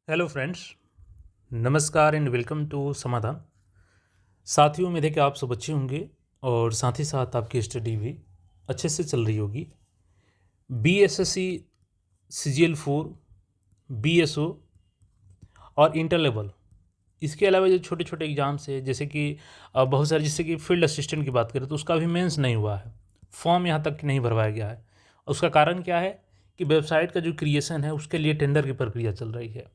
Hello friends, नमस्कार and welcome to समाधान। साथियों, उम्मीद है कि आप सब अच्छे होंगे और साथ ही साथ आपकी स्टडी भी अच्छे से चल रही होगी। बीएसएससी, सीजीएल 4, बीएसओ और इंटर लेवल, इसके अलावा जो छोटे छोटे एग्ज़ाम्स है जैसे कि बहुत सारे, जैसे कि फील्ड असिस्टेंट की बात करें तो उसका भी मेंस नहीं हुआ है, फॉर्म यहाँ तक नहीं भरवाया गया है। उसका कारण क्या है कि वेबसाइट का जो क्रिएशन है उसके लिए टेंडर की प्रक्रिया चल रही है।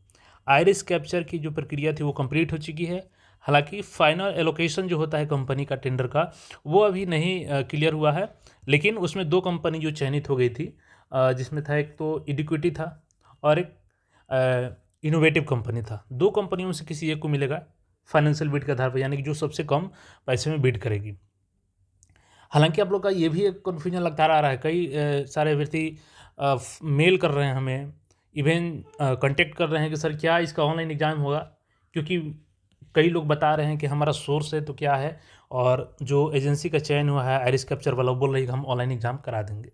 आइरिस कैप्चर की जो प्रक्रिया थी वो कंप्लीट हो चुकी है। हालांकि फाइनल एलोकेशन जो होता है कंपनी का टेंडर का, वो अभी नहीं क्लियर हुआ है। लेकिन उसमें दो कंपनी जो चयनित हो गई थी, जिसमें था एक तो इडिक्विटी था और एक इनोवेटिव कंपनी था। दो कंपनियों में से किसी एक को मिलेगा फाइनेंशियल बिड के आधार पर, यानी कि जो सबसे कम पैसे में बिड करेगी। हालांकि आप लोग का ये भी एक कन्फ्यूजन लगता आ रहा है, कई सारे व्यक्ति मेल कर रहे हैं हमें, इवन कांटेक्ट कर रहे हैं कि सर क्या इसका ऑनलाइन एग्ज़ाम होगा, क्योंकि कई लोग बता रहे हैं कि हमारा सोर्स है तो क्या है, और जो एजेंसी का चयन हुआ है आइरिस कैप्चर वाला, वो बोल रही है कि हम ऑनलाइन एग्ज़ाम करा देंगे।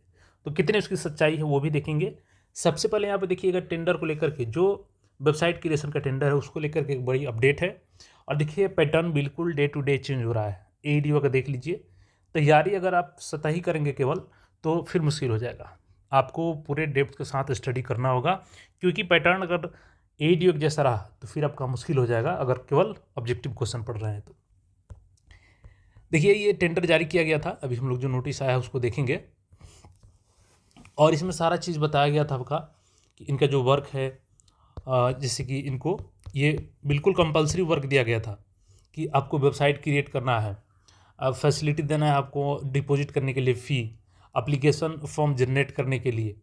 तो कितने उसकी सच्चाई है वो भी देखेंगे। सबसे पहले यहाँ पे देखिएगा टेंडर को लेकर के, जो वेबसाइट क्रिएशन का टेंडर है उसको लेकर के एक बड़ी अपडेट है। और देखिए पैटर्न बिल्कुल डे टू डे चेंज हो रहा है। एईडीओ का देख लीजिए, तैयारी अगर आप सतही करेंगे केवल तो फिर मुश्किल हो जाएगा। आपको पूरे डेप्थ के साथ स्टडी करना होगा, क्योंकि पैटर्न अगर एईडीओ जैसा रहा तो फिर आपका मुश्किल हो जाएगा अगर केवल ऑब्जेक्टिव क्वेश्चन पढ़ रहे हैं तो। देखिए ये टेंडर जारी किया गया था, अभी हम लोग जो नोटिस आया है उसको देखेंगे, और इसमें सारा चीज़ बताया गया था आपका कि इनका जो वर्क है, जैसे कि इनको ये बिल्कुल कंपलसरी वर्क दिया गया था कि आपको वेबसाइट क्रिएट करना है, फैसिलिटी देना है आपको डिपॉजिट करने के लिए फ़ी, एप्लीकेशन फॉर्म जनरेट करने के लिए,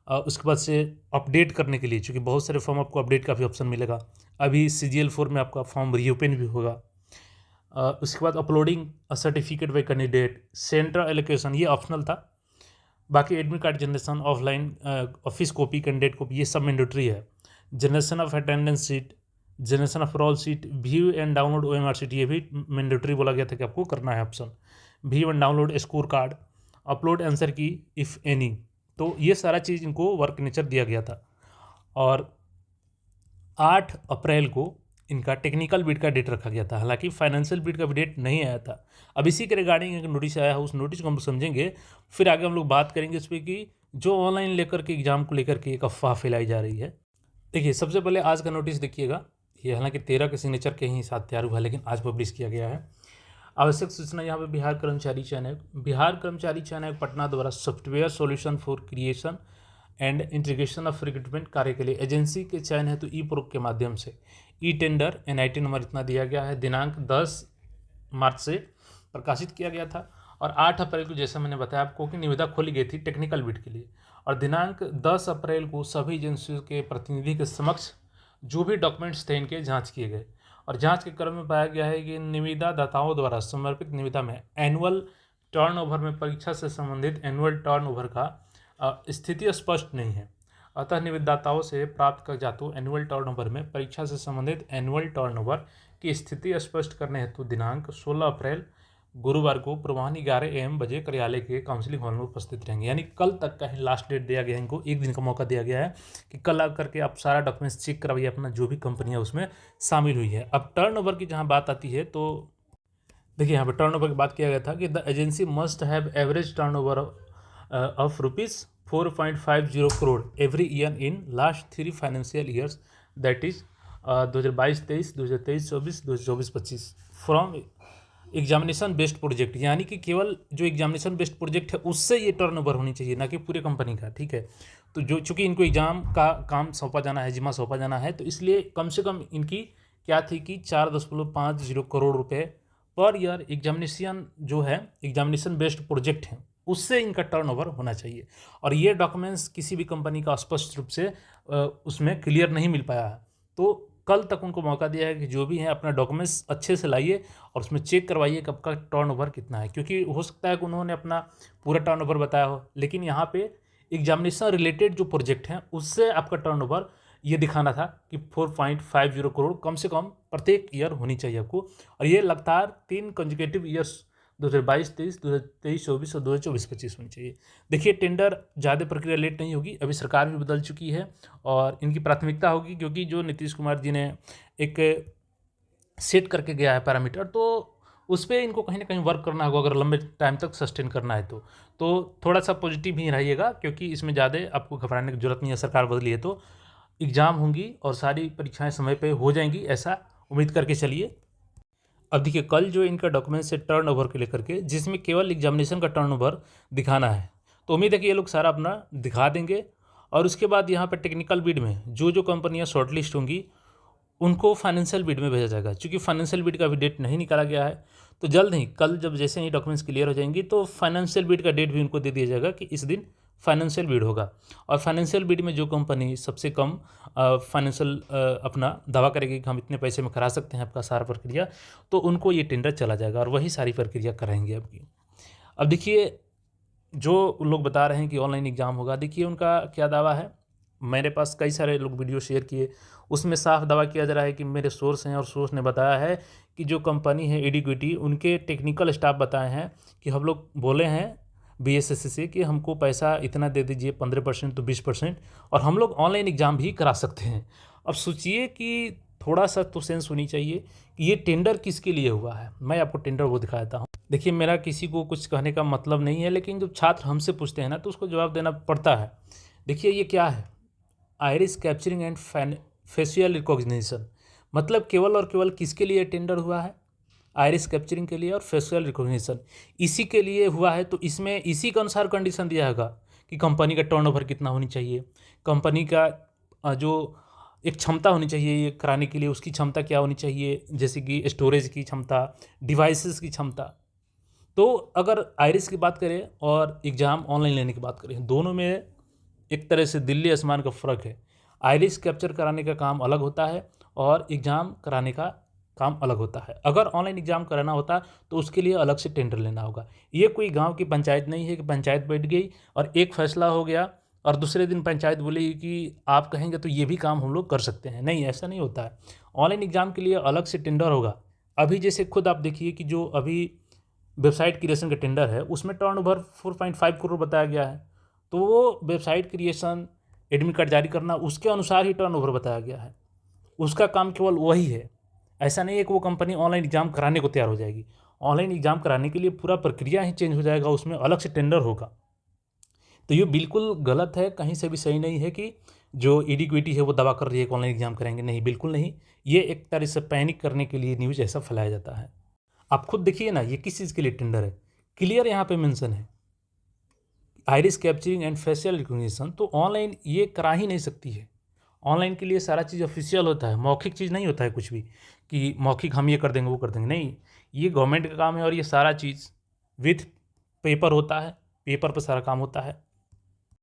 उसके बाद से अपडेट करने के लिए, चूँकि बहुत सारे फॉर्म आपको अपडेट का भी ऑप्शन मिलेगा। अभी CGL 4 में आपका फॉर्म रीओपन भी होगा। उसके बाद uploading certificate by candidate, central allocation ये ऑप्शनल था। बाकी admit card generation, offline office copy, candidate copy, ये सब मैंडेटरी है। Generation of attendance sheet, generation of roll sheet, view and download OMR sheet, ये भी मैंडेटरी बोला गया था कि आपको करना है option. View and download score card, upload answer की इफ़ एनी। तो ये सारा चीज़ इनको वर्क नेचर दिया गया था। और 8 अप्रैल को इनका टेक्निकल बिड का डेट रखा गया था। हालांकि फाइनेंशियल बिड का भी डेट नहीं आया था। अब इसी के रिगार्डिंग एक नोटिस आया है, उस नोटिस को हम समझेंगे, फिर आगे हम लोग बात करेंगे इस पर कि जो ऑनलाइन लेकर के एग्जाम को लेकर के एक अफवाह फैलाई जा रही है। देखिए सबसे पहले आज का नोटिस देखिएगा, ये हालांकि 13 के सिग्नेचर के ही साथ तैयार हुआ है, लेकिन आज पब्लिश किया गया है। आवश्यक सूचना यहाँ पे बिहार कर्मचारी चयन आयोग, बिहार कर्मचारी चयन आयोग पटना द्वारा software solution for creation and integration of recruitment कार्य के लिए एजेंसी के चयन हेतु ई-प्रोक के माध्यम से ई टेंडर NIT नंबर इतना दिया गया है, दिनांक 10 मार्च से प्रकाशित किया गया था। और 8 अप्रैल को, जैसे मैंने बताया आपको, कि निविदा खोली गई थी टेक्निकल बिड के लिए। और दिनांक 10 अप्रैल को सभी एजेंसियों के प्रतिनिधि के समक्ष जो भी डॉक्यूमेंट्स थे इनके जांच किए गए, और जांच के क्रम में पाया गया है कि निविदा दाताओं द्वारा समर्पित निविदा में एनुअल टर्नओवर में परीक्षा से संबंधित एनुअल टर्नओवर का स्थिति स्पष्ट नहीं है। अतः निविदाताओं से प्राप्त कागजातों एनुअल टर्नओवर में परीक्षा से संबंधित एनुअल टर्नओवर की स्थिति स्पष्ट करने हेतु दिनांक 16 अप्रैल गुरुवार को पूर्वाह्न 11 AM बजे कार्यालय के काउंसिलिंग हॉल में उपस्थित रहेंगे। यानी कल तक का ही लास्ट डेट दिया गया है, इनको एक दिन का मौका दिया गया है कि कल आकर के आप सारा डॉक्यूमेंट्स चेक करवाइए अपना, जो भी कंपनियां उसमें शामिल हुई है। अब टर्नओवर की जहां बात आती है तो देखिए यहाँ पर टर्नओवर की बात किया गया था कि the agency must have average turnover of ₹4.50 crore every year in last 3 financial years, that is 2022-23, 2023-24, 2024-25 from examination based project. यानी कि केवल जो एग्जामिनेशन बेस्ड प्रोजेक्ट है उससे ये टर्नओवर होनी चाहिए, ना कि पूरे कंपनी का। ठीक है, तो जो चूंकि इनको एग्जाम का काम सौंपा जाना है, जिम्मा सौंपा जाना है, तो इसलिए कम से कम इनकी क्या थी कि 4.50 करोड़ रुपए पर ईयर एग्जामिनेशन जो है, एग्जामिनेशन बेस्ड प्रोजेक्ट है, उससे इनका टर्नओवर होना चाहिए। और ये डॉक्यूमेंट्स किसी भी कंपनी का स्पष्ट रूप से उसमें क्लियर नहीं मिल पाया है। तो कल तक उनको मौका दिया है कि जो भी है अपना डॉक्यूमेंट्स अच्छे से लाइए और उसमें चेक करवाइए कि आपका टर्नओवर कितना है, क्योंकि हो सकता है कि उन्होंने अपना पूरा टर्नओवर बताया हो, लेकिन यहाँ पे एग्जामिनेशन रिलेटेड जो प्रोजेक्ट हैं उससे आपका टर्नओवर ये दिखाना था कि 4.50 करोड़ कम से कम प्रत्येक ईयर होनी चाहिए आपको। और ये लगातार 3 कंसेक्यूटिव ईयर्स 2022-23, 2023-24 और 2024-25 होनी चाहिए। देखिए टेंडर ज़्यादा प्रक्रिया लेट नहीं होगी, अभी सरकार भी बदल चुकी है और इनकी प्राथमिकता होगी, क्योंकि जो नीतीश कुमार जी ने एक सेट करके गया है पैरामीटर, तो उस पे इनको कहीं ना कहीं वर्क करना होगा अगर लंबे टाइम तक सस्टेन करना है तो थोड़ा सा पॉजिटिव ही रहिएगा, क्योंकि इसमें ज़्यादा आपको घबराने की जरूरत नहीं है। सरकार बदली है तो एग्ज़ाम होंगी और सारी परीक्षाएं समय पे हो जाएंगी, ऐसा उम्मीद करके चलिए। अब देखिए कल जो इनका डॉक्यूमेंट्स है टर्न ओवर के लेकर के, जिसमें केवल एग्जामिनेशन का टर्न ओवर दिखाना है, तो उम्मीद है कि ये लोग सारा अपना दिखा देंगे। और उसके बाद यहाँ पर टेक्निकल बिड में जो कंपनियाँ शॉर्टलिस्ट होंगी उनको फाइनेंशियल बिड में भेजा जाएगा। क्योंकि फाइनेंशियल बिड का अभी डेट नहीं निकाला गया है, तो जल्द ही कल जब जैसे ही डॉक्यूमेंट्स क्लियर हो जाएंगी तो फाइनेंशियल बिड का डेट भी उनको दे दिया जाएगा कि इस दिन फाइनेंशियल बिड होगा। और फाइनेंशियल बिड में जो कंपनी सबसे कम फाइनेंशियल अपना दावा करेगी कि हम इतने पैसे में करा सकते हैं आपका सारा प्रक्रिया, तो उनको ये टेंडर चला जाएगा और वही सारी प्रक्रिया कराएंगे आपकी। अब देखिए जो लोग बता रहे हैं कि ऑनलाइन एग्ज़ाम होगा, देखिए उनका क्या दावा है। मेरे पास कई सारे लोग वीडियो शेयर किए, उसमें साफ दावा किया जा रहा है कि मेरे सोर्स हैं और सोर्स ने बताया है कि जो कंपनी है एडिक्विटी, उनके टेक्निकल स्टाफ बताए हैं कि हम लोग बोले हैं बीएसएससी से कि हमको पैसा इतना दे दीजिए, 15% तो 20%, और हम लोग ऑनलाइन एग्ज़ाम भी करा सकते हैं। अब सोचिए कि थोड़ा सा तो सेंस होनी चाहिए कि ये टेंडर किसके लिए हुआ है। मैं आपको टेंडर वो दिखा देता हूँ। देखिए मेरा किसी को कुछ कहने का मतलब नहीं है, लेकिन जब छात्र हमसे पूछते हैं ना तो उसको जवाब देना पड़ता है। देखिए ये क्या है, iris capturing and facial recognition, मतलब केवल और केवल किसके लिए टेंडर हुआ है, आइरिस कैप्चरिंग के लिए और फेशियल रिकॉग्निशन, इसी के लिए हुआ है। तो इसमें इसी के अनुसार कंडीशन दिया होगा कि कंपनी का टर्नओवर कितना होनी चाहिए, कंपनी का जो एक क्षमता होनी चाहिए ये कराने के लिए, उसकी क्षमता क्या होनी चाहिए, जैसे कि स्टोरेज की क्षमता, डिवाइसेस की क्षमता। तो अगर आइरिस की बात करें और एग्ज़ाम ऑनलाइन लेने की बात करें, दोनों में एक तरह से दिल्ली आसमान का फ़र्क है। आइरिस कैप्चर कराने का काम अलग होता है और एग्ज़ाम कराने का काम अलग होता है। अगर ऑनलाइन एग्ज़ाम कराना होता तो उसके लिए अलग से टेंडर लेना होगा। ये कोई गांव की पंचायत नहीं है कि पंचायत बैठ गई और एक फैसला हो गया और दूसरे दिन पंचायत बोली कि आप कहेंगे तो ये भी काम हम लोग कर सकते हैं। नहीं, ऐसा नहीं होता है। ऑनलाइन एग्ज़ाम के लिए अलग से टेंडर होगा। अभी जैसे खुद आप देखिए कि जो अभी वेबसाइट क्रिएशन का टेंडर है उसमें टर्नओवर 4.5 करोड़ बताया गया है। तो वो वेबसाइट क्रिएशन, एडमिट कार्ड जारी करना, उसके अनुसार ही टर्नओवर बताया गया है। उसका काम केवल वही है। ऐसा नहीं है कि वो कंपनी ऑनलाइन एग्ज़ाम कराने को तैयार हो जाएगी। ऑनलाइन एग्ज़ाम कराने के लिए पूरा प्रक्रिया ही चेंज हो जाएगा, उसमें अलग से टेंडर होगा। तो ये बिल्कुल गलत है, कहीं से भी सही नहीं है कि जो एडिक्विटी है वो दावा कर रही है कि ऑनलाइन एग्ज़ाम कराएंगे। नहीं, बिल्कुल नहीं। ये एक तरह से पैनिक करने के लिए न्यूज़ ऐसा फैलाया जाता है। आप खुद देखिए ना, ये किस चीज़ के लिए टेंडर है, क्लियर यहाँ पे मेंशन है iris capturing and facial recognition. तो ऑनलाइन ये करा ही नहीं सकती है। ऑनलाइन के लिए सारा चीज़ ऑफिशियल होता है, मौखिक चीज़ नहीं होता है कुछ भी कि मौखिक हम ये कर देंगे वो कर देंगे। नहीं, ये गवर्नमेंट का काम है और ये सारा चीज़ विथ पेपर होता है, पेपर पर सारा काम होता है।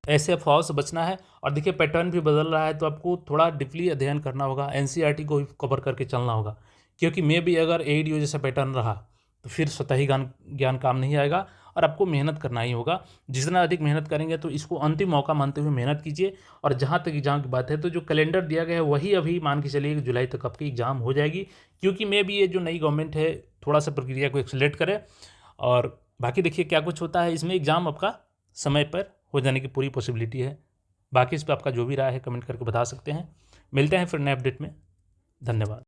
ऐसे अफवाहों से बचना है। और देखिए पैटर्न भी बदल रहा है, तो आपको थोड़ा डीपली अध्ययन करना होगा, एनसीईआरटी को भी कवर करके चलना होगा। क्योंकि मे भी अगर एडीओ जैसा पैटर्न रहा तो फिर स्वतः ही ज्ञान काम नहीं आएगा और आपको मेहनत करना ही होगा। जितना अधिक मेहनत करेंगे तो इसको अंतिम मौका मानते हुए मेहनत कीजिए। और जहाँ तक एग्ज़ाम की बात है तो जो कैलेंडर दिया गया है वही अभी मान के चलिए कि जुलाई तक आपकी एग्ज़ाम हो जाएगी। क्योंकि मे भी ये जो नई गवर्नमेंट है थोड़ा सा प्रक्रिया को एक्सेलेरेट करे। और बाकी देखिए क्या कुछ होता है इसमें, एग्ज़ाम आपका समय पर हो जाने की पूरी पॉसिबिलिटी है। बाकी इस पर आपका जो भी राय है कमेंट करके बता सकते हैं। मिलते हैं फिर नए अपडेट में। धन्यवाद।